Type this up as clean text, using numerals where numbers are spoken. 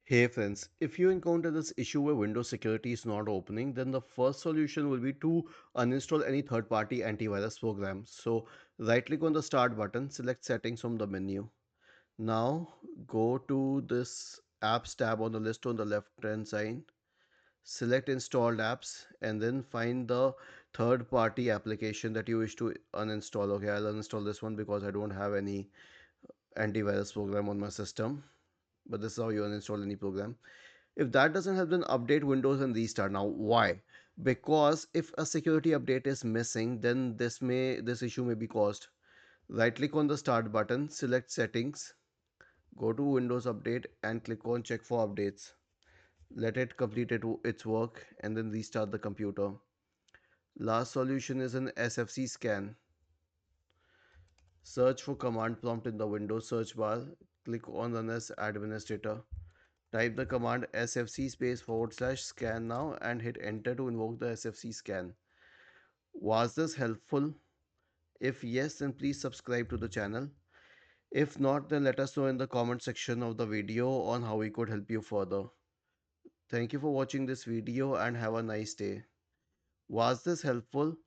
Hey friends, if you encounter this issue where Windows security is not opening, then the first solution will be to uninstall any third-party antivirus program. So right-click on the Start button, select Settings from the menu. Now go to this Apps tab on the list on the left-hand side. Select Installed Apps and then find the third-party application that you wish to uninstall. Okay, I'll uninstall this one because I don't have any antivirus program on my system. But this is how you uninstall any program. If that doesn't help, then update Windows and restart. Now why? Because if a security update is missing, then this issue may be caused. Right click on the start button, select settings, go to Windows update and click on check for updates. Let it complete its work and then restart the computer. Last solution is an SFC scan. Search for command prompt in the Windows search bar, click on run as administrator. Type the command sfc space forward slash scan now and hit enter to invoke the sfc scan. Was this helpful? If yes, then please subscribe to the channel. If not, then let us know in the comment section of the video on how we could help you further. Thank you for watching this video and have a nice day. Was this helpful?